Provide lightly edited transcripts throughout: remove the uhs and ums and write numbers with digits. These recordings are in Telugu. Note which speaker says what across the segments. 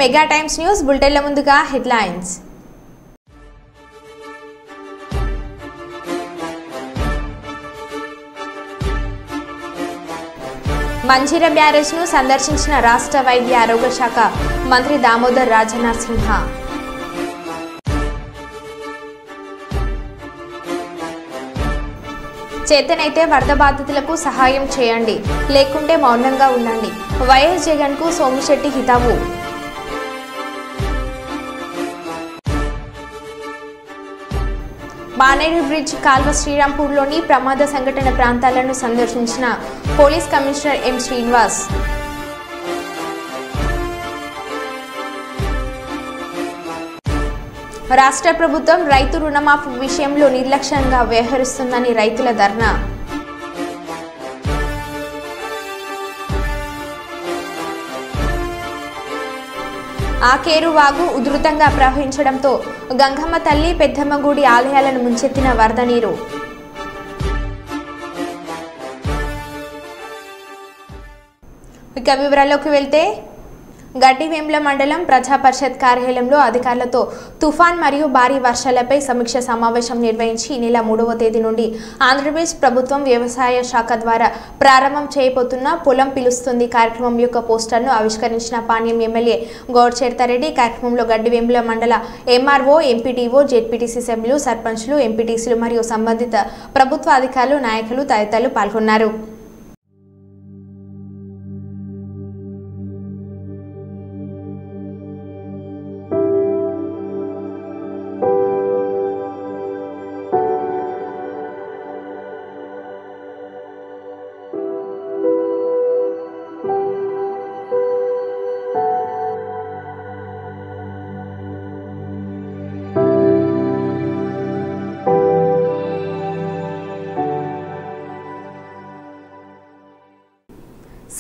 Speaker 1: మెగా టైమ్స్ న్యూస్ బులెటిన్ల ముందుగా హెడ్లైన్స్. మంజీర బ్యారేజ్ ను సందర్శించిన రాష్ట్ర వైద్య ఆరోగ్య శాఖ మంత్రి దామోదర్ రాజనరసింహ. చేతనైతే వరద బాధితులకు సహాయం చేయండి, లేకుంటే మౌనంగా ఉండండి. వైఎస్ జగన్ కు సోమిశెట్టి హితవు. మానేరు బ్రిడ్జ్ కాల్వ శ్రీరాంపూర్లోని ప్రమాద సంఘటన ప్రాంతాలను సందర్శించిన పోలీస్ కమిషనర్ ఎం శ్రీనివాస్. రాష్ట్ర ప్రభుత్వం రైతు రుణమాఫీ విషయంలో నిర్లక్ష్యంగా వ్యవహరిస్తుందని రైతుల ధర్నా. ఆకేరు వాగు ఉధృతంగా ప్రవహించడంతో గంగమ్మ తల్లి పెద్దమ్మ గుడి ఆలయాలను ముంచెత్తిన వరద నీరు. ఇక వివరాల్లోకి వెళ్తే గడ్డివేంల మండలం ప్రజా పరిషత్ కార్యాలయంలో అధికారులతో తుఫాన్ మరియు భారీ వర్షాలపై సమీక్ష సమావేశం నిర్వహించి ఈ నెల 3వ తేదీ నుండి ఆంధ్రప్రదేశ్ ప్రభుత్వం వ్యవసాయ శాఖ ద్వారా ప్రారంభం చేయబోతున్న పొలం పిలుస్తుంది కార్యక్రమం యొక్క పోస్టర్ను ఆవిష్కరించిన పాణ్యం ఎమ్మెల్యే గౌడ్చేర్తారెడ్డి. కార్యక్రమంలో గడ్డివేంల మండల ఎంఆర్ఓ, ఎంపీడీఓ, జెడ్పీటీసీ సభ్యులు, సర్పంచ్లు, ఎంపీటీసీలు మరియు సంబంధిత ప్రభుత్వ అధికారులు, నాయకులు తదితరులు పాల్గొన్నారు.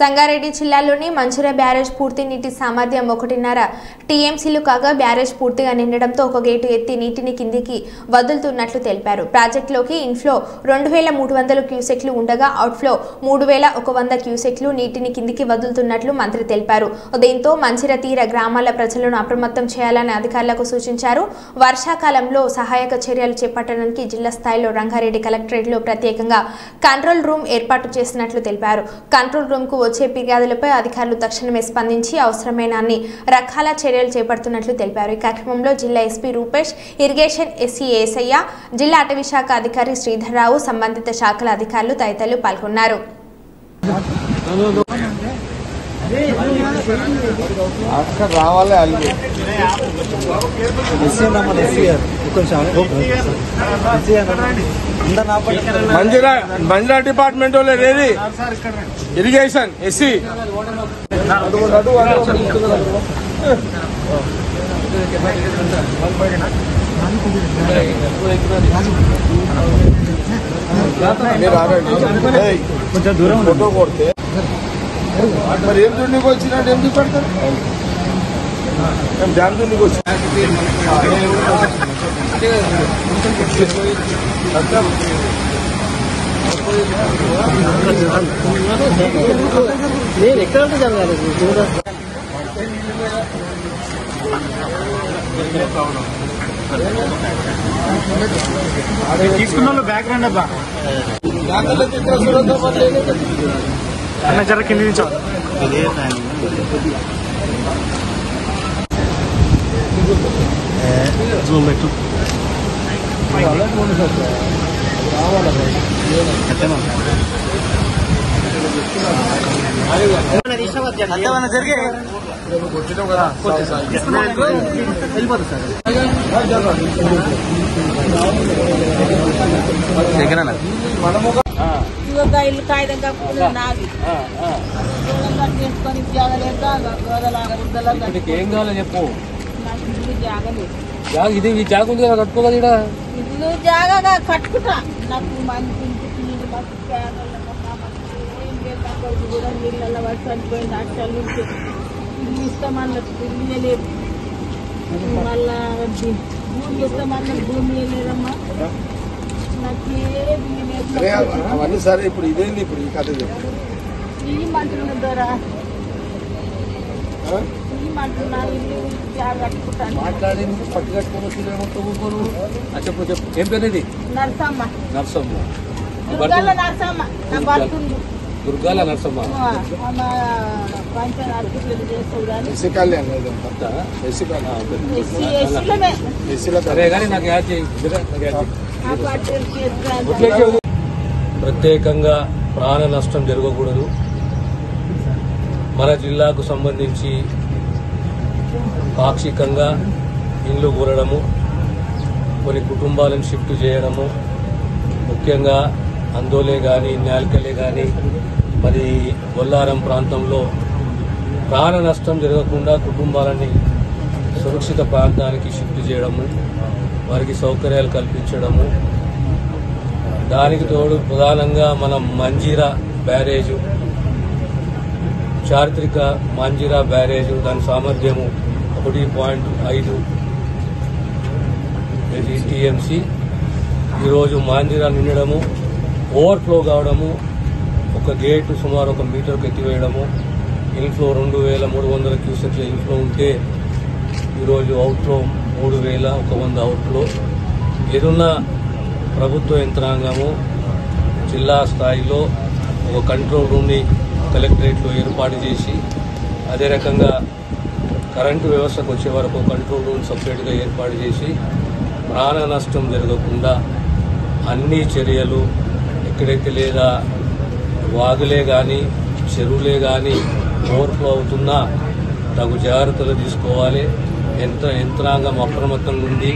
Speaker 1: సంగారెడ్డి జిల్లాలోని మంజీర బ్యారేజ్ పూర్తి నీటి సామర్థ్యం 1.5 టీఎంసీలు కాగా బ్యారేజ్ పూర్తిగా నిండడంతో ఒక గేటు ఎత్తి నీటిని కిందికి వదులుతున్నట్లు తెలిపారు. ప్రాజెక్టులోకి ఇన్ఫ్లో 2300 క్యూసెక్లు ఉండగా అవుట్ఫ్లో 3100 క్యూసెక్లు నీటిని కిందికి వదులుతున్నట్లు మంత్రి తెలిపారు. దీంతో మంజీర తీర గ్రామాల ప్రజలను అప్రమత్తం చేయాలని అధికారులకు సూచించారు. వర్షాకాలంలో సహాయక చర్యలు చేపట్టడానికి జిల్లా స్థాయిలో రంగారెడ్డి కలెక్టరేట్లో ప్రత్యేకంగా కంట్రోల్ రూమ్ ఏర్పాటు చేసినట్లు తెలిపారు. కంట్రోల్ రూమ్ కు వచ్చే ఫిర్యాదులపై అధికారులు తక్షణమే స్పందించి అవసరమైన అన్ని రకాల చర్యలు చేపడుతున్నట్లు తెలిపారు. ఈ కార్యక్రమంలో జిల్లా ఎస్పీ రూపేష్, ఇరిగేషన్ ఎస్సీ ఏసయ్య, జిల్లా అటవీ శాఖ అధికారి శ్రీధర్రావు, సంబంధిత శాఖల అధికారులు తదితరులు పాల్గొన్నారు.
Speaker 2: మంజీరా డిపార్ట్మెంట్ వాళ్ళేది ఇరిగేషన్ ఎస్సీ కొంచెం దూరం ఫోటో కొడితే మరి ఏం దుండికి వచ్చినట్టు ఎందుకు పెడతారు? డ్యామ్ దుండికి వచ్చి
Speaker 3: నేను ఎక్కడ జరగాలి తీసుకున్న బ్యాక్గ్రౌండ్ అబ్బా అన్న జర కింది నుంచి జూమ్ పెట్టు వెళ్ళిపోతుంది
Speaker 4: సార్ ఇల్లు కాగితం కప్పుకుని నాది చేసుకొని
Speaker 3: ఏం కావాలో చెప్పు.
Speaker 4: నాకు ఇల్లు జాగలేదు.
Speaker 3: ఇది ఈ జాగ ఉంది కదా, కట్టుకోగలరా?
Speaker 4: ఇల్లు జాగా కట్టుకుంటా. నాకు మంచి నీళ్ళు మస్తు కూడా నీళ్ళల్లో పడి చనిపోయింది. అక్షరాల నుంచి ఇల్లు ఇస్తామన్నట్టు ఇల్లు లేదు. మళ్ళా భూమి ఇస్తామన్నట్టు భూమి లేదమ్మా. నాకు
Speaker 2: అవన్నీ సరే. ఇప్పుడు ఇదేంది ఇప్పుడు ఈ కథ
Speaker 4: ఈ మంత్రుల ద్వారా ఈ ఇమ్మంటున్నా ఇల్లు కట్టుకుంటాను.
Speaker 3: మాట్లాడి పట్టు కట్టుకొని ఊరుకోరు. చెప్పు చెప్పు, ఏం పేరు ఇది?
Speaker 4: నరసమ్మ.
Speaker 3: నరసమ్మ.
Speaker 4: దుర్గాల నరసమ్మ. నా భర్తుంది
Speaker 3: దుర్గాల నరసమ్మ. సరే కానీ నాకు యాడ్ చేయి. ప్రత్యేకంగా ప్రాణ నష్టం జరగకూడదు. మన జిల్లాకు సంబంధించి పాక్షికంగా ఇండ్లు కూలడము, కొన్ని కుటుంబాలను షిఫ్ట్ చేయడము, ముఖ్యంగా అందోలే కానీ న్యాల్కలే కానీ మరి బొల్లారం ప్రాంతంలో ప్రాణ నష్టం జరగకుండా కుటుంబాలని సురక్షిత ప్రాంతానికి షిఫ్ట్ చేయడము, వారికి సౌకర్యాలు కల్పించడము, దానికి తోడు ప్రధానంగా మన మంజీరా బ్యారేజు, చారిత్రక మంజీరా బ్యారేజు, దాని సామర్థ్యము 1.5 టీఎంసీ. ఈరోజు మంజీరా నిండడము, ఓవర్ఫ్లో కావడము, ఒక గేటు సుమారు 1 మీటర్కు ఎత్తివేయడము, ఇన్ఫ్లో 2300 క్యూసెక్ల ఇన్ఫ్లో ఉంటే ఈరోజు అవుట్ఫ్లో 3100 అవుట్ఫ్లో. ఏదున్నా ప్రభుత్వ యంత్రాంగము జిల్లా స్థాయిలో ఒక కంట్రోల్ రూమ్ని కలెక్టరేట్లో ఏర్పాటు చేసి, అదే రకంగా కరెంటు వ్యవస్థకు వచ్చే వరకు కంట్రోల్ రూమ్ సపరేట్గా ఏర్పాటు చేసి ప్రాణ నష్టం జరగకుండా అన్ని చర్యలు ఎక్కడైతే లేదా వాగులే కానీ చెరువులే కానీ ఓవర్ఫ్లో అవుతున్నా తగు జాగ్రత్తలు తీసుకోవాలి. యంత్రాంగం అప్రమత్తంగా ఉంది.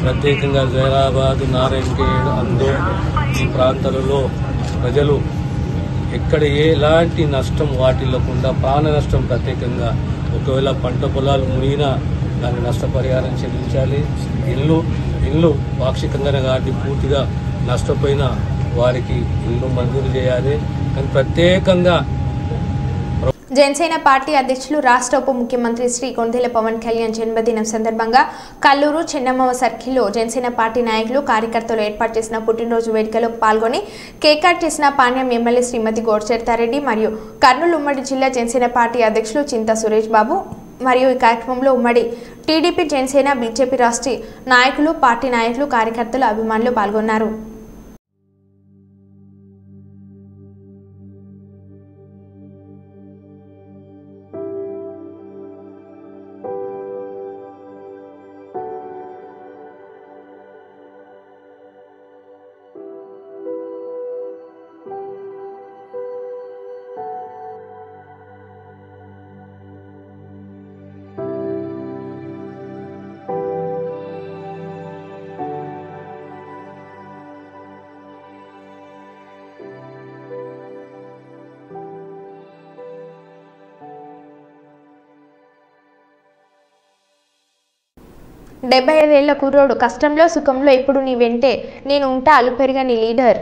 Speaker 3: ప్రత్యేకంగా జైరాబాద్, నారాయణఖేడ్, అందోల్ ఈ ప్రాంతాలలో ప్రజలు ఎక్కడ ఎలాంటి నష్టం వాటిల్లకుండా ప్రాణ నష్టం ప్రత్యేకంగా, ఒకవేళ పంట పొలాలు మునిగినా దాని నష్టపరిహారం చెల్లించాలి. ఇల్లు పాక్షికంగానే కాబట్టి పూర్తిగా నష్టపోయిన వారికి ఇల్లు మంజూరు చేయాలి. కానీ ప్రత్యేకంగా
Speaker 1: జనసేన పార్టీ అధ్యక్షులు రాష్ట్ర ఉప ముఖ్యమంత్రి శ్రీ కొండెల పవన్ కళ్యాణ్ జన్మదినం సందర్భంగా కల్లూరు చెన్నమ్మ సర్కిల్లో జనసేన పార్టీ నాయకులు కార్యకర్తలు ఏర్పాటు చేసిన పుట్టినరోజు వేడుకలో పాల్గొని కేక్ కట్ చేసిన పాణ్యం ఎమ్మెల్యే శ్రీమతి గోడ్చేర్తారెడ్డి మరియు కర్నూలు ఉమ్మడి జిల్లా జనసేన పార్టీ అధ్యక్షులు చింతా సురేష్ బాబు మరియు ఈ కార్యక్రమంలో ఉమ్మడి టీడీపీ, జనసేన, బీజేపీ రాష్ట్రీయ నాయకులు, పార్టీ నాయకులు, కార్యకర్తలు, అభిమానులు పాల్గొన్నారు. డెబ్బై 75 ఏళ్ల కుర్రోడు కష్టంలో సుఖంలో ఇప్పుడు నీ వెంటే నేను ఉంటా అలుపెరిగా నీ లీడర్.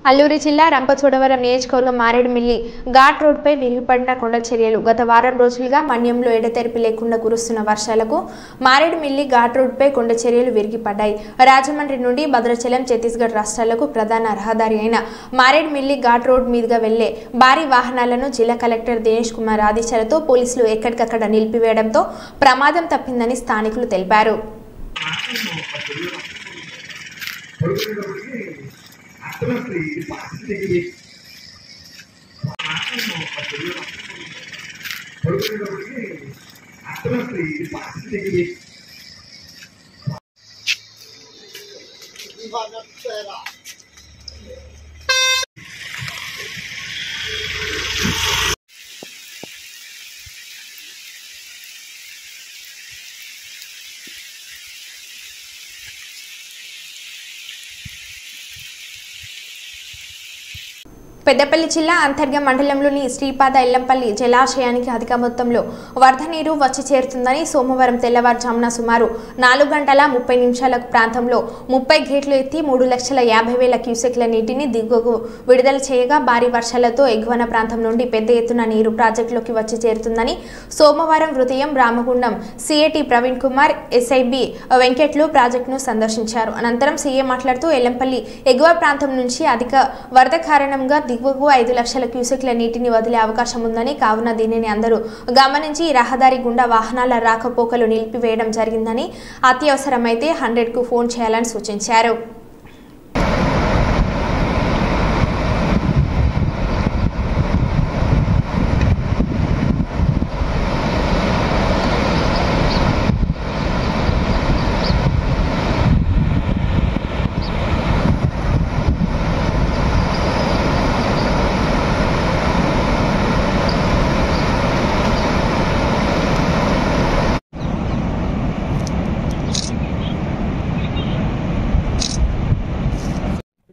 Speaker 1: అల్లూరి జిల్లా రంపచోడవరం నియోజకవర్గం మారేడుమిల్లి ఘాట్ రోడ్పై విరిగిపడిన కొండ చర్యలు. గత వారం రోజులుగా మన్యంలో ఎడతెరిపి లేకుండా కురుస్తున్న వర్షాలకు మారేడుమిల్లి ఘాట్ రోడ్పై కొండ చర్యలు విరిగిపడ్డాయి. రాజమండ్రి నుండి భద్రాచలం, ఛత్తీస్గఢ్ రాష్ట్రాలకు ప్రధాన రహదారి అయిన మారేడుమిల్లి ఘాట్ రోడ్ మీదుగా వెళ్లే భారీ వాహనాలను జిల్లా కలెక్టర్ దినేష్ కుమార్ ఆదేశాలతో పోలీసులు ఎక్కడికక్కడ నిలిపివేయడంతో ప్రమాదం తప్పిందని స్థానికులు తెలిపారు. పెద్దపల్లి జిల్లా అంతర్గ మండలంలోని శ్రీపాద ఎల్లంపల్లి జలాశయానికి అధిక మొత్తంలో వరద నీరు వచ్చి చేరుతుందని సోమవారం తెల్లవారుజామున సుమారు 4 గంటల 30 నిమిషాల ప్రాంతంలో 30 గేట్లు ఎత్తి 3,50,000 క్యూసెక్ల నీటిని దిగువకు విడుదల చేయగా భారీ వర్షాలతో ఎగువన ప్రాంతం నుండి పెద్ద ఎత్తున నీరు ప్రాజెక్టులోకి వచ్చి చేరుతుందని సోమవారం ఉదయం రామగుండం సిఐటి ప్రవీణ్ కుమార్ ఎస్ఐబి వెంకట్లు ప్రాజెక్టును సందర్శించారు. అనంతరం సీఏ మాట్లాడుతూ ఎల్లంపల్లి ఎగువ ప్రాంతం నుంచి అధిక వరద కారణంగా దిగువకు 5 లక్షల క్యూసెక్ల నీటిని వదిలే అవకాశం ఉందని, కావున దీనిని అందరూ గమనించి రహదారి గుండా వాహనాల రాకపోకలు నిలిపివేయడం జరిగిందని, అత్యవసరమైతే 100కు ఫోన్ చేయాలని సూచించారు.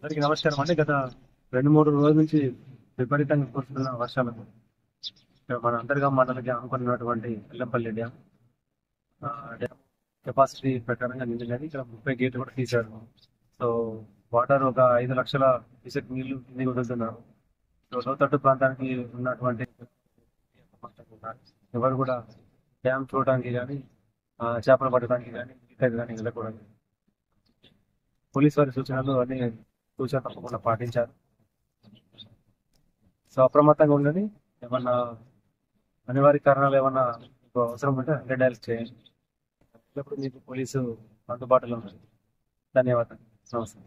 Speaker 5: అందరికీ నమస్కారం అండి. గత 2-3 రోజుల నుంచి విపరీతంగా కురుస్తున్న వర్షాలకు మన అంతర్గా మండలికి అనుకున్నటువంటి ఎల్లంపల్లి డ్యామ్ కెపాసిటీ ప్రకారంగా నిండిందని ఇక్కడ 30 గేట్లు కూడా తీశారు. సో వాటర్ ఒక 5 లక్షల క్యూసెక్ నీళ్లు కిందికి వదులుతున్నారు. సో లోతట్టు ప్రాంతానికి ఉన్నటువంటి ఎవరు కూడా డ్యామ్ చూడడానికి కానీ చేపలు పట్టడానికి కానీ ఈతకి కానీ వెళ్ళకూడదు. పోలీస్ వారి సూచనలు అన్ని సూచన తప్పకుండా పాటించారు. సో అప్రమత్తంగా ఉండని, ఏమన్నా అనివార్య కారణాలు ఏమన్నా అవసరం ఉంటే 100 డయల్ చేయండి. ఎప్పుడు మీకు పోలీసు అందుబాటులో ఉంది. ధన్యవాదాలు. నమస్తే.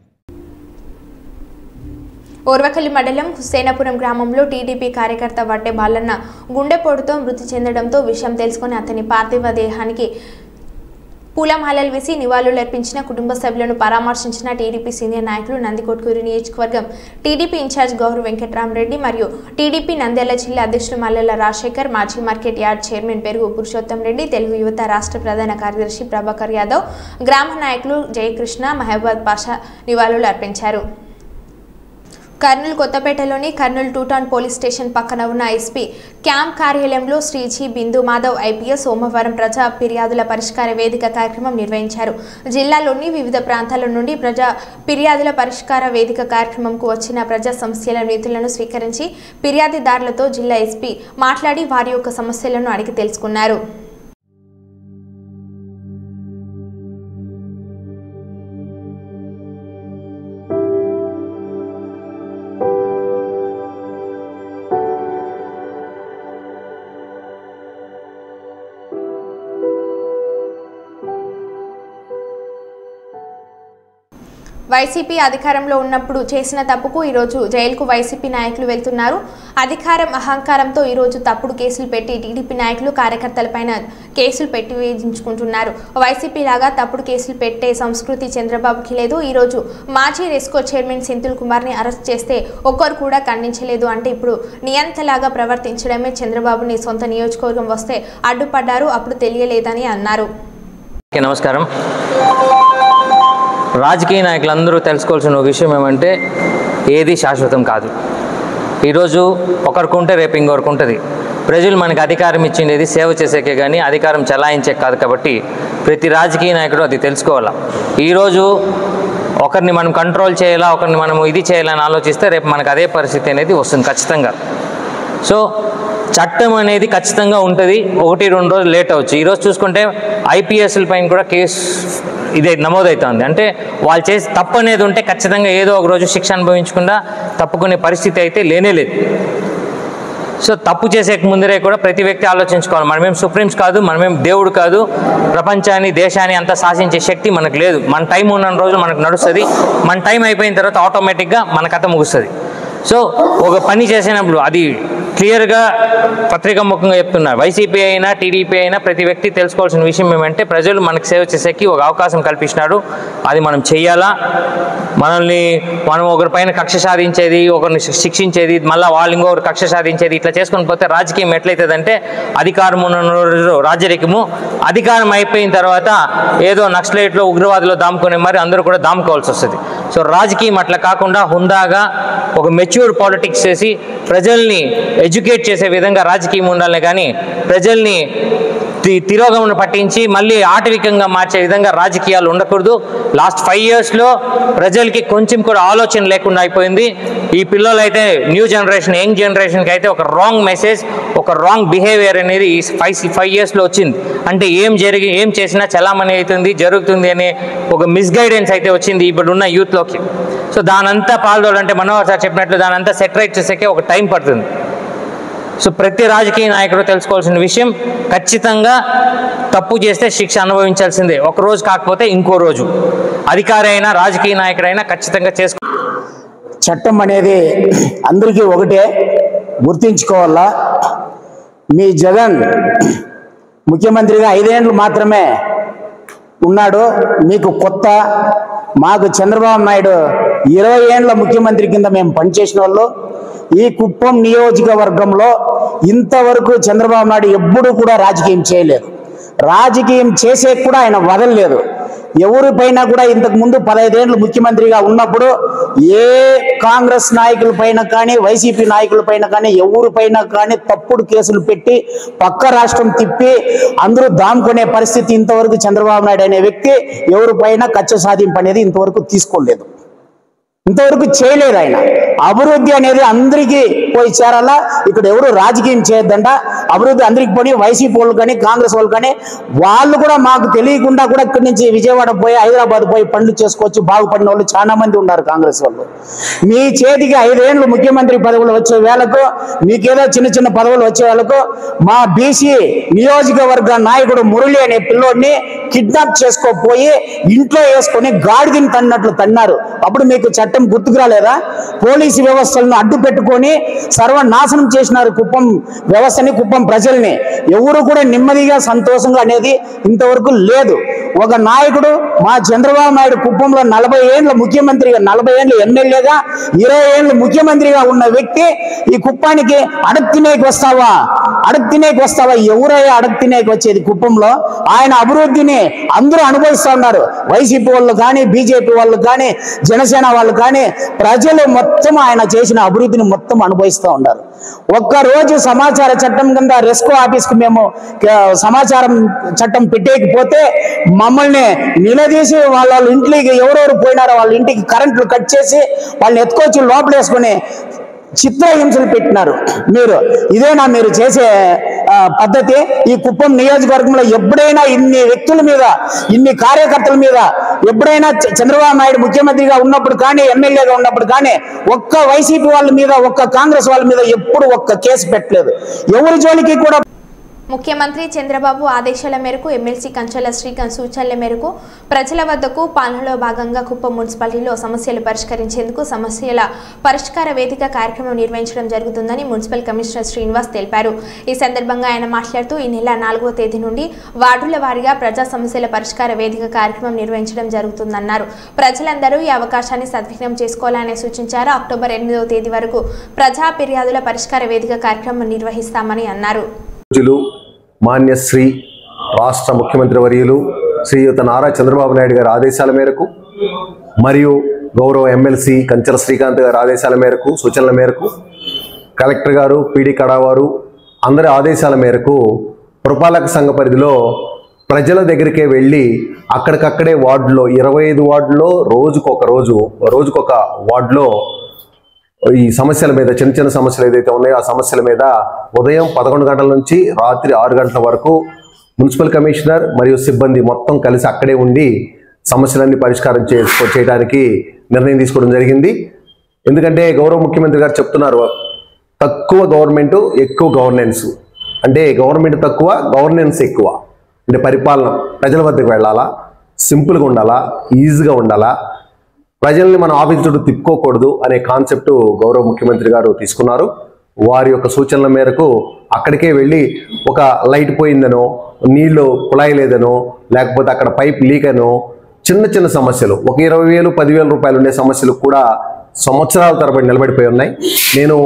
Speaker 1: ఓర్వకల్లి మండలం హుస్సేనాపురం గ్రామంలో టీడీపీ కార్యకర్త వడ్డే బాలన్న గుండెపోటుతో మృతి చెందడంతో విషయం తెలుసుకుని అతని పార్థివ దేహానికి పూలమాలలు వేసి నివాళులర్పించిన కుటుంబ సభ్యులను పరామర్శించిన టీడీపీ సీనియర్ నాయకులు నందికొట్కూరు నియోజకవర్గం టీడీపీ ఇన్ఛార్జ్ గౌరవ్ వెంకటరామరెడ్డి మరియు టీడీపీ నంద్యాల జిల్లా అధ్యక్షులు మల్లెల రాజశేఖర్, మాజీ మార్కెట్ యార్డ్ చైర్మన్ పెరుగు పురుషోత్తం రెడ్డి, తెలుగు యువత రాష్ట్ర ప్రధాన కార్యదర్శి ప్రభాకర్ యాదవ్, గ్రామ నాయకులు జయకృష్ణ, మహబూబ్ పాషా నివాళులు అర్పించారు. కర్నూలు కొత్తపేటలోని కర్నూలు 2 టౌన్ పోలీస్ స్టేషన్ పక్కన ఉన్న ఎస్పీ క్యాంప్ కార్యాలయంలో శ్రీజీ బిందు మాధవ్ ఐపీఎస్ సోమవారం ప్రజా ఫిర్యాదుల పరిష్కార వేదిక కార్యక్రమం నిర్వహించారు. జిల్లాలోని వివిధ ప్రాంతాల నుండి ప్రజా ఫిర్యాదుల పరిష్కార వేదిక కార్యక్రమంకు వచ్చిన ప్రజా సమస్యల నిధులను స్వీకరించి ఫిర్యాదుదారులతో జిల్లా ఎస్పీ మాట్లాడి వారి యొక్క సమస్యలను అడిగి తెలుసుకున్నారు. వైసీపీ అధికారంలో ఉన్నప్పుడు చేసిన తప్పుకు ఈరోజు జైలుకు వైసీపీ నాయకులు వెళ్తున్నారు. అధికారం అహంకారంతో ఈరోజు తప్పుడు కేసులు పెట్టి టీడీపీ నాయకులు కార్యకర్తలపైన కేసులు పెట్టి వేధించుకుంటున్నారు. వైసీపీ లాగా తప్పుడు కేసులు పెట్టే సంస్కృతి చంద్రబాబుకి లేదు. ఈరోజు మాజీ రెస్కో చైర్మన్ సెంథిల్ కుమార్ని అరెస్ట్ చేస్తే ఒక్కరు కూడా ఖండించలేదు అంటే ఇప్పుడు నియంతలాగా ప్రవర్తించడమే. చంద్రబాబుని సొంత నియోజకవర్గం వస్తే అడ్డుపడ్డారు, అప్పుడు తెలియలేదని అన్నారు.
Speaker 6: నమస్కారం. రాజకీయ నాయకులందరూ తెలుసుకోవాల్సిన విషయం ఏమంటే ఏది శాశ్వతం కాదు. ఈరోజు ఒకరికి ఉంటే రేపు ఇంకొకరికి ఉంటుంది. ప్రజలు మనకు అధికారం ఇచ్చిండేది సేవ చేసేకే కానీ అధికారం చలాయించే కాదు. కాబట్టి ప్రతి రాజకీయ నాయకుడు అది తెలుసుకోవాలా. ఈరోజు ఒకరిని మనం కంట్రోల్ చేయాలా, ఒకరిని మనం ఇది చేయాలని ఆలోచిస్తే రేపు మనకు అదే పరిస్థితి అనేది వస్తుంది ఖచ్చితంగా. సో చట్టం అనేది ఖచ్చితంగా ఉంటుంది. 1-2 రోజులు లేట్ అవ్వచ్చు. ఈరోజు చూసుకుంటే ఐపీఎస్ల పైన కూడా కేసు ఇదే నమోదవుతుంది. అంటే వాళ్ళు చేసి తప్పు అనేది ఉంటే ఖచ్చితంగా ఏదో ఒక రోజు శిక్ష అనుభవించకుండా తప్పుకునే పరిస్థితి అయితే లేనేలేదు. సో తప్పు చేసే ముందరే కూడా ప్రతి వ్యక్తి ఆలోచించుకోవాలి. మనమేం సుప్రీంస్ కాదు, మనమేం దేవుడు కాదు. ప్రపంచాన్ని దేశాన్ని అంతా శాసించే శక్తి మనకు లేదు. మన టైం ఉన్న రోజు మనకు నడుస్తుంది. మన టైం అయిపోయిన తర్వాత ఆటోమేటిక్గా మన కథ ముగుస్తుంది. సో ఒక పని చేసినప్పుడు అది క్లియర్గా పత్రికా ముఖంగా చెప్తున్నారు. వైసీపీ అయినా టీడీపీ అయినా ప్రతి వ్యక్తి తెలుసుకోవాల్సిన విషయం ఏమంటే ప్రజలు మనకు సేవ చేసేకి ఒక అవకాశం కల్పించినాడు. అది మనం చెయ్యాలా. మనం ఒకరిపైన కక్ష సాధించేది, ఒకరిని శిక్షించేది, మళ్ళీ వాళ్ళు ఇంకొకరు కక్ష సాధించేది ఇట్లా చేసుకొని పోతే రాజకీయం ఎట్లయితుందంటే అధికారం ఉన్న రాజరికము, అధికారం అయిపోయిన తర్వాత ఏదో నక్సలైట్లో ఉగ్రవాదులు దాముకునే మరి అందరూ కూడా దాముకోవాల్సి వస్తుంది. సో రాజకీయం అట్లా కాకుండా హుందాగా ఒక మెచ్యూర్డ్ పాలిటిక్స్ చేసి ప్రజల్ని ఎడ్యుకేట్ చేసే విధంగా రాజకీయం ఉండాలి, కానీ ప్రజల్ని తిరోగమన పట్టించి మళ్ళీ ఆటవికంగా మార్చే విధంగా రాజకీయాలు ఉండకూడదు. లాస్ట్ 5 yearsలో ప్రజలకి కొంచెం కూడా ఆలోచన లేకుండా అయిపోయింది. ఈ పిల్లలు అయితే న్యూ జనరేషన్, యంగ్ జనరేషన్కి అయితే ఒక రాంగ్ మెసేజ్, ఒక రాంగ్ బిహేవియర్ అనేది ఈ 5 yearsలో వచ్చింది. అంటే ఏం చేసినా చలామణి అవుతుంది, జరుగుతుంది అనే ఒక మిస్గైడెన్స్ అయితే వచ్చింది ఇప్పుడున్న యూత్లోకి. సో దానంతా పాల్గొనాలంటే మనోహర్ సార్ చెప్పినట్లు దానంతా సెట్ రైట్ చేసేకే ఒక టైం పడుతుంది. సో ప్రతి రాజకీయ నాయకుడు తెలుసుకోవాల్సిన విషయం, ఖచ్చితంగా తప్పు చేస్తే శిక్ష అనుభవించాల్సిందే, ఒక రోజు కాకపోతే ఇంకో రోజు. అధికారి అయినా రాజకీయ నాయకుడైనా ఖచ్చితంగా చేసుకో.
Speaker 7: చట్టం అనేది అందరికీ ఒకటే, గుర్తించుకోవాలా. మీ జగన్ ముఖ్యమంత్రిగా 5 ఏళ్ళు మాత్రమే ఉన్నాడు, మీకు కొత్త. మాకు చంద్రబాబు నాయుడు 20 ఏళ్ళ ముఖ్యమంత్రి కింద మేము పనిచేసిన వాళ్ళు. ఈ కుప్పం నియోజకవర్గంలో ఇంతవరకు చంద్రబాబు నాయుడు ఎప్పుడు కూడా రాజకీయం చేయలేదు, రాజకీయం చేసే కూడా ఆయన వదలలేదు. ఎవరిపైన కూడా ఇంతకు ముందు 15 ఏళ్ళు ముఖ్యమంత్రిగా ఉన్నప్పుడు ఏ కాంగ్రెస్ నాయకుల పైన కానీ వైసీపీ నాయకుల పైన కానీ ఎవరిపైన కానీ తప్పుడు కేసులు పెట్టి పక్క రాష్ట్రం తిప్పి అందరూ దాముకునే పరిస్థితి ఇంతవరకు చంద్రబాబు నాయుడు అనే వ్యక్తి ఎవరిపైన కక్ష సాధింపు అనేది ఇంతవరకు తీసుకోలేదు, ఇంతవరకు చేయలేదు. ఆయన అభివృద్ధి అనేది అందరికీ పోయి చేరాలా. ఇక్కడ ఎవరు రాజకీయం చేయొద్దంట, అభివృద్ధి అందరికి పోయి వైసీపీ వాళ్ళు కానీ కాంగ్రెస్ వాళ్ళు కానీ వాళ్ళు కూడా మాకు తెలియకుండా కూడా ఇక్కడి నుంచి విజయవాడ పోయి హైదరాబాద్ పోయి పనులు చేసుకోవచ్చు, బాగుపడిన వాళ్ళు చాలా మంది ఉన్నారు కాంగ్రెస్ వాళ్ళు. మీ చేతికి 5 ఏళ్ళు ముఖ్యమంత్రి పదవులు వచ్చే వేళకు, మీకేదో చిన్న చిన్న పదవులు వచ్చే వేళకు మా బీసీ నియోజకవర్గ నాయకుడు మురళి అనే పిల్లోడిని కిడ్నాప్ చేసుకోపోయి ఇంట్లో వేసుకొని గాడిదని తన్నట్లు తన్నారు. అప్పుడు మీకు చట్టం గుర్తుకు రాలేదా? పోలీసు వ్యవస్థలను అడ్డు పెట్టుకొని సర్వనాశనం చేసినారు కుప్పం వ్యవస్థని, కుప్పం ప్రజల్ని. ఎవరు కూడా నెమ్మదిగా సంతోషంగా అనేది ఇంతవరకు లేదు. ఒక నాయకుడు మా చంద్రబాబు నాయుడు కుప్పంలో 40 ఏళ్ళ ముఖ్యమంత్రిగా, 40 ఏళ్ళు ఎమ్మెల్యేగా, 20 ఏళ్ళు ముఖ్యమంత్రిగా ఉన్న వ్యక్తి ఈ కుప్పానికి అడుగు తినేకి వస్తావా? ఎవరయ్యా అడుగు తినేకి వచ్చేది కుప్పంలో? ఆయన అభివృద్ధిని అందరూ అనుభవిస్తూ ఉన్నారు. వైసీపీ వాళ్ళు కానీ, బీజేపీ వాళ్ళు కానీ, జనసేన వాళ్ళు కానీ, ప్రజలు మొత్తం ఆయన చేసిన అభివృద్ధిని మొత్తం అనుభవిస్తూ ఉన్నారు. ఒక్కరోజు సమాచార చట్టం కింద రెస్కో ఆఫీస్కి మేము సమాచారం చట్టం పెట్టేకపోతే మమ్మల్ని నిలదీసి వాళ్ళ ఇంట్లోకి ఎవరెవరు పోయినారో వాళ్ళ ఇంటికి కరెంట్లు కట్ చేసి వాళ్ళని ఎత్తుకొచ్చి లోపలేసుకొని చిత్రహింసలు పెట్టినారు. ఇదేనా మీరు చేసే పద్ధతి? ఈ కుప్పం నియోజకవర్గంలో ఎప్పుడైనా ఇన్ని వ్యక్తుల మీద, ఇన్ని కార్యకర్తల మీద ఎప్పుడైనా చంద్రబాబు నాయుడు ముఖ్యమంత్రిగా ఉన్నప్పుడు కానీ, ఎమ్మెల్యేగా ఉన్నప్పుడు కానీ ఒక్క వైసీపీ వాళ్ళ మీద, ఒక్క కాంగ్రెస్ వాళ్ళ మీద ఎప్పుడు ఒక్క కేసు పెట్టలేదు. ఎవరి జోలికి కూడా.
Speaker 1: ముఖ్యమంత్రి చంద్రబాబు ఆదేశాల మేరకు ఎమ్మెల్సీ కంచెల శ్రీకాంత్ సూచనల మేరకు ప్రజల వద్దకు పాలనలో భాగంగా కుప్పం మున్సిపాలిటీలో సమస్యలు పరిష్కరించేందుకు సమస్యల పరిష్కార వేదిక కార్యక్రమం నిర్వహించడం జరుగుతుందని మున్సిపల్ కమిషనర్ శ్రీనివాస్ తెలిపారు. ఈ సందర్భంగా ఆయన మాట్లాడుతూ ఈ నెల 4వ తేదీ నుండి వార్డుల వారీగా ప్రజా సమస్యల పరిష్కార వేదిక కార్యక్రమం నిర్వహించడం జరుగుతుందన్నారు. ప్రజలందరూ ఈ అవకాశాన్ని సద్వినియోగం చేసుకోవాలని సూచించారు. అక్టోబర్ 8వ తేదీ వరకు ప్రజా ఫిర్యాదుల పరిష్కార వేదిక కార్యక్రమం నిర్వహిస్తామని అన్నారు.
Speaker 8: మాన్యశ్రీ రాష్ట్ర ముఖ్యమంత్రి వర్యులు శ్రీయుత నారా చంద్రబాబు నాయుడు గారి ఆదేశాల మేరకు మరియు గౌరవ ఎమ్మెల్సీ కంచెల శ్రీకాంత్ గారి ఆదేశాల మేరకు, సూచనల మేరకు, కలెక్టర్ గారు, పీడీ కడా వారు అందరి ఆదేశాల మేరకు పురపాలక సంఘ పరిధిలో ప్రజల దగ్గరికే వెళ్ళి అక్కడికక్కడే వార్డులో 25 వార్డులో రోజుకొక వార్డులో ఈ సమస్యల మీద, చిన్న చిన్న సమస్యలు ఏదైతే ఉన్నాయో ఆ సమస్యల మీద ఉదయం 11 గంటల నుంచి రాత్రి 6 గంటల వరకు మున్సిపల్ కమిషనర్ మరియు సిబ్బంది మొత్తం కలిసి అక్కడే ఉండి సమస్యలన్నీ పరిష్కారం చేయడానికి నిర్ణయం తీసుకోవడం జరిగింది. ఎందుకంటే గౌరవ ముఖ్యమంత్రి గారు చెప్తున్నారు, తక్కువ గవర్నమెంట్ ఎక్కువ గవర్నెన్స్. అంటే గవర్నమెంట్ తక్కువ, గవర్నెన్స్ ఎక్కువ. అంటే పరిపాలన ప్రజల వద్దకు వెళ్ళాలా, సింపుల్గా ఉండాలా, ఈజీగా ఉండాలా, ప్రజల్ని మన ఆఫీస్ చుట్టూ తిప్పుకోకూడదు అనే కాన్సెప్ట్ గౌరవ ముఖ్యమంత్రి గారు తీసుకున్నారు. వారి యొక్క సూచనల మేరకు అక్కడికే వెళ్ళి ఒక లైట్ పోయిందనో, నీళ్లు కుళాయి లేదనో, లేకపోతే అక్కడ పైప్ లీక్ అనో, చిన్న చిన్న సమస్యలు, ఒక 20,000, 10,000 రూపాయలు ఉండే సమస్యలు కూడా సంవత్సరాల తరబడి నిలబడిపోయి ఉన్నాయి. నేను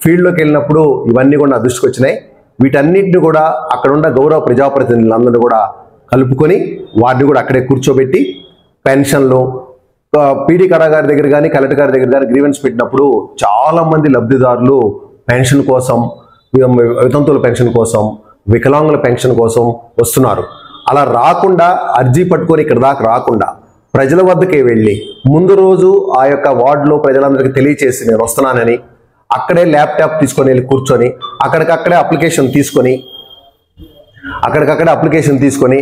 Speaker 8: ఫీల్డ్లోకి వెళ్ళినప్పుడు ఇవన్నీ కూడా నా దృష్టికి వచ్చినాయి. వీటన్నిటిని కూడా అక్కడున్న గౌరవ ప్రజాప్రతినిధులందరినీ కూడా కలుపుకొని వారిని కూడా అక్కడే కూర్చోబెట్టి పెన్షన్లు, పీడీ కడా గారి దగ్గర కానీ కలెక్టర్ గారి దగ్గర కానీ గ్రీవెన్స్ పెట్టినప్పుడు చాలా మంది లబ్ధిదారులు పెన్షన్ కోసం, వితంతువుల పెన్షన్ కోసం, వికలాంగుల పెన్షన్ కోసం వస్తున్నారు. అలా రాకుండా అర్జీ పట్టుకొని ఇక్కడ దాకా రాకుండా ప్రజల వద్దకే వెళ్ళి ముందు రోజు ఆ యొక్క వార్డులో ప్రజలందరికీ తెలియచేసి నేను వస్తున్నానని అక్కడే ల్యాప్టాప్ తీసుకొని వెళ్ళి కూర్చొని అక్కడికక్కడే అప్లికేషన్ తీసుకొని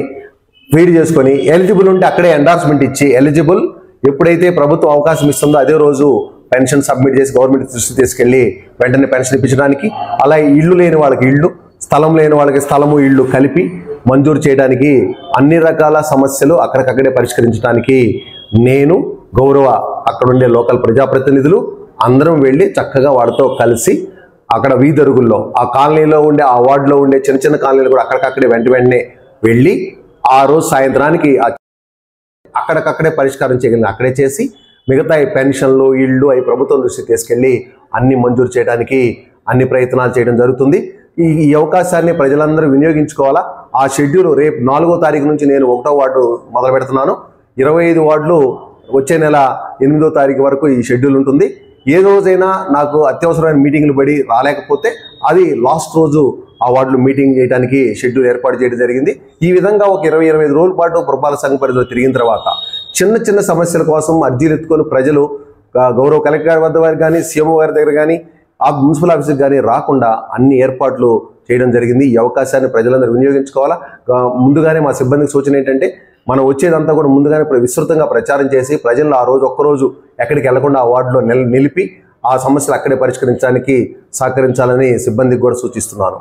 Speaker 8: ఫీడ్ చేసుకొని ఎలిజిబుల్ ఉంటే అక్కడే ఎండార్స్మెంట్ ఇచ్చి ఎలిజిబుల్ ఎప్పుడైతే ప్రభుత్వం అవకాశం ఇస్తుందో అదే రోజు పెన్షన్ సబ్మిట్ చేసి గవర్నమెంట్ దృష్టి తీసుకెళ్లి వెంటనే పెన్షన్ ఇప్పించడానికి, అలా ఇల్లు లేని వాళ్ళకి ఇల్లు, స్థలం లేని వాళ్ళకి స్థలము ఇల్లు కలిపి మంజూరు చేయడానికి అన్ని రకాల సమస్యలు అక్కడికక్కడే పరిష్కరించడానికి నేను గౌరవ అక్కడుండే లోకల్ ప్రజాప్రతినిధులు అందరం వెళ్ళి చక్కగా వాళ్ళతో కలిసి అక్కడ వీధరుగుల్లో ఆ కాలనీలో ఉండే ఆ వార్డులో ఉండే చిన్న చిన్న కాలనీలు కూడా అక్కడికక్కడే వెంటనే వెళ్ళి ఆ రోజు సాయంత్రానికి అక్కడికక్కడే పరిష్కారం చేయగలిగిన అక్కడే చేసి మిగతా ఈ పెన్షన్లు ఇళ్ళు అవి ప్రభుత్వం దృష్టికి తీసుకెళ్ళి అన్ని మంజూరు చేయడానికి అన్ని ప్రయత్నాలు చేయడం జరుగుతుంది. ఈ అవకాశాన్ని ప్రజలందరూ వినియోగించుకోవాలా. ఆ షెడ్యూల్ రేపు 4వ తారీఖు నుంచి నేను 1వ వార్డు మొదలు పెడుతున్నాను. 25 వార్డులు వచ్చే నెల 8వ తారీఖు వరకు ఈ షెడ్యూల్ ఉంటుంది. ఏ రోజైనా నాకు అత్యవసరమైన మీటింగ్లు పడి రాలేకపోతే అది లాస్ట్ రోజు ఆ వార్డులో మీటింగ్ చేయడానికి షెడ్యూల్ ఏర్పాటు చేయడం జరిగింది. ఈ విధంగా ఒక 20-25 రోజుల పాటు పురపాలక సంఘ పరిధిలో తిరిగిన తర్వాత చిన్న చిన్న సమస్యల కోసం అర్జీలు ఎత్తుకొని ప్రజలు గౌరవ కలెక్టర్ గారి వద్ద వారికి కానీ సీఎంఓ గారి దగ్గర కానీ ఆ మున్సిపల్ ఆఫీస్కి కానీ రాకుండా అన్ని ఏర్పాట్లు చేయడం జరిగింది. ఈ అవకాశాన్ని ప్రజలందరూ వినియోగించుకోవాలా. ముందుగానే మా సిబ్బందికి సూచన ఏంటంటే మనం వచ్చేదంతా కూడా ముందుగానే విస్తృతంగా ప్రచారం చేసి ప్రజలను ఆ రోజు ఒక్కరోజు ఎక్కడికి వెళ్లకుండా ఆ వార్డులో నిలిపి ఆ సమస్యలు అక్కడే పరిష్కరించడానికి సహకరించాలని సిబ్బందికి కూడా సూచిస్తున్నాను.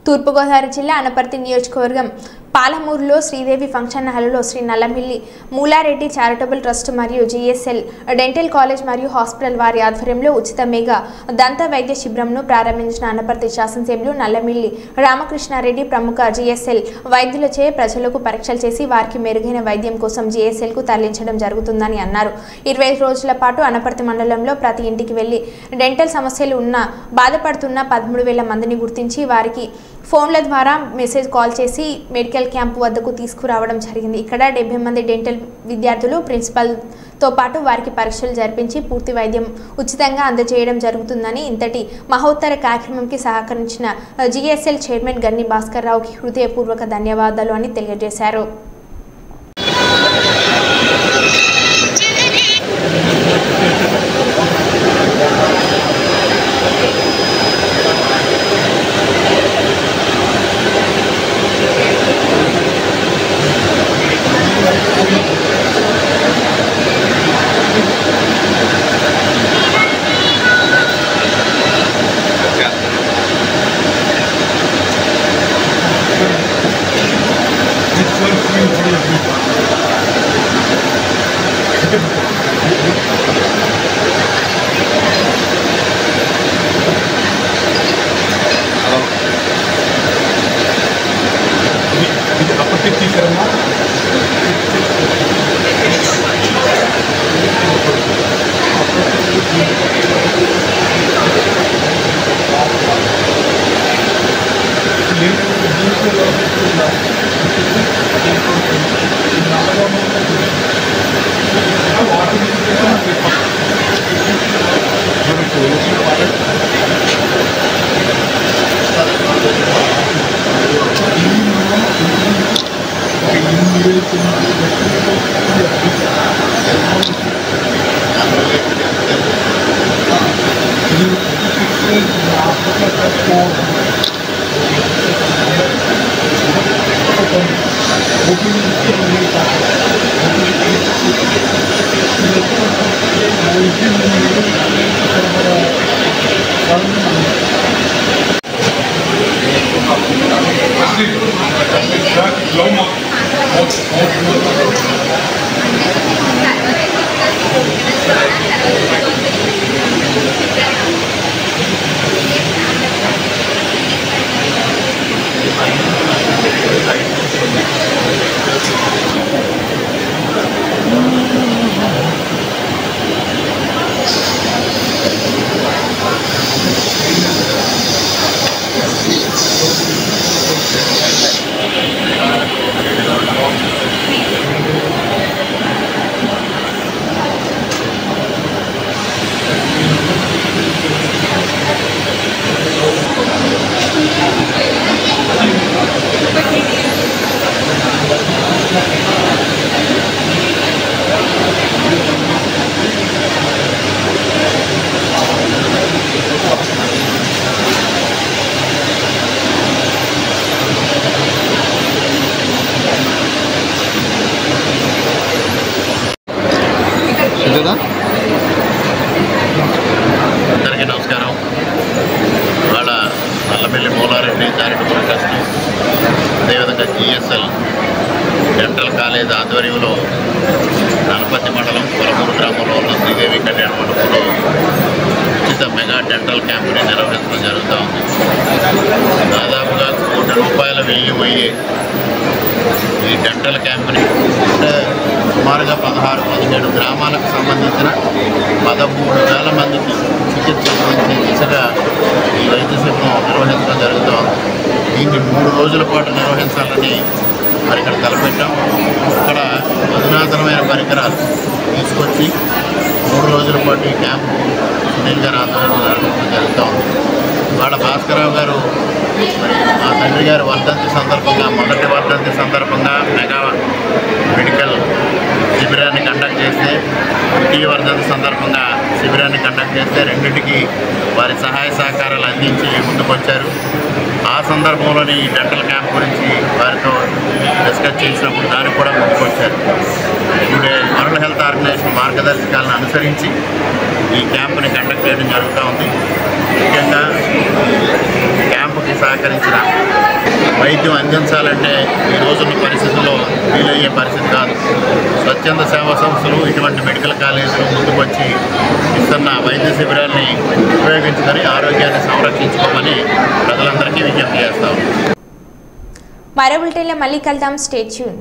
Speaker 1: తూర్పుగోదావరి జిల్లా అనపర్తి నియోజకవర్గం పాలమూరులో శ్రీదేవి ఫంక్షన్ హాలులో శ్రీ నల్లమిల్లి మూలారెడ్డి చారిటబుల్ ట్రస్ట్ మరియు జిఎస్ఎల్ డెంటల్ కాలేజ్ మరియు హాస్పిటల్ వారి ఆధ్వర్యంలో ఉచిత మెగా దంత వైద్య శిబిరంను ప్రారంభించిన అనపర్తి శాసనసభ్యులు నల్లమిల్లి రామకృష్ణారెడ్డి ప్రముఖ జిఎస్ఎల్ వైద్యులచే ప్రజలకు పరీక్షలు చేసి వారికి మెరుగైన వైద్యం కోసం జిఎస్ఎల్కు తరలించడం జరుగుతుందని అన్నారు. 25 రోజుల పాటు అనపర్తి మండలంలో ప్రతి ఇంటికి వెళ్లి డెంటల్ సమస్యలు బాధపడుతున్న 13,000 మందిని గుర్తించి వారికి ఫోన్ల ద్వారా మెసేజ్ కాల్ చేసి మెడికల్ క్యాంప్ వద్దకు తీసుకురావడం జరిగింది. ఇక్కడ 70 మంది డెంటల్ విద్యార్థులు ప్రిన్సిపల్తో పాటు వారికి పరీక్షలు జరిపించి పూర్తి వైద్యం ఉచితంగా అందజేయడం జరుగుతుందని, ఇంతటి మహోత్తర కార్యక్రమంకి సహకరించిన జిఎస్ఎల్ చైర్మన్ గన్ని భాస్కర్ రావుకి హృదయపూర్వక ధన్యవాదాలు అని తెలియజేశారు.
Speaker 2: కదా.
Speaker 9: అందరికీ నమస్కారం. ఇవాళ నల్లబెల్లి మూలారెడ్డి చారిటబుల్ ట్రస్ట్ అదేవిధంగా జిఎస్ఎల్ డెంటల్ కాలేజ్ ఆధ్వర్యంలో గణపతి మండలం కొలమూరు గ్రామంలో ఉన్న శ్రీదేవి కళ్యాణ మండపంలో ఉచిత మెగా డెంటల్ క్యాంపుని నిర్వహించడం జరుగుతూ ఉంది. దాదాపుగా ₹1 కోటి వ్యయమయ్యే ఈ డెంటల్ క్యాంపుని అంటే సుమారుగా 16-17 గ్రామాలకు సంబంధించిన 13,000 మందికి చికిత్స అందించే దిశగా ఈ వైద్య శిబిరం నిర్వహించడం జరుగుతూ ఉంది. దీన్ని 3 రోజుల పాటు నిర్వహించాలని మరి ఇక్కడ తలపెట్టాం. ఇక్కడ అధునాతనమైన పరికరాలు తీసుకొచ్చి 3 రోజుల పాటు ఈ క్యాంపు సునీల్ గారి ఆధ్వర్యంలో నిర్వహించడం జరుగుతూ ఉంది. ఇవాళ భాస్కరరావు గారు మరి మా తండ్రి గారి వర్ధంతి సందర్భంగా మొదటి వర్ధంతి సందర్భంగా మెగా మెడికల్ శిబిరాన్ని కండక్ట్ చేస్తే ద్వితీయ వర్ధంతి సందర్భంగా శిబిరాన్ని కండక్ట్ చేస్తే రెండింటికి వారి సహాయ సహకారాలు అందించి ముందుకొచ్చారు. ఆ సందర్భంలోని ఈ డెంటల్ క్యాంప్ గురించి వారితో డిస్కస్ చేసినప్పుడు దానికి కూడా ముందుకొచ్చారు. ఇప్పుడు వరల్డ్ హెల్త్ ఆర్గనైజేషన్ మార్గదర్శకాలను అనుసరించి ఈ క్యాంపుని కండక్ట్ చేయడం జరుగుతూ ఉంది. ముఖ్యంగా క్యాంపుకి సహకరించిన వైద్యం అందించాలంటే ఈ రోజున్న పరిస్థితుల్లో వీలయ్యే పరిస్థితి కాదు. స్వచ్ఛంద సేవా సంస్థలు ఇటువంటి మెడికల్ కాలేజీలు ముందుకొచ్చి ఇస్తున్న వైద్య శిబిరాన్ని ఉపయోగించుకొని ఆరోగ్యాన్ని సంరక్షించుకోమని ప్రజలందరికీ విజ్ఞప్తి చేస్తాం.
Speaker 1: మరో బులెటిన్లో మళ్ళీ కలుద్దాం. Stay tune.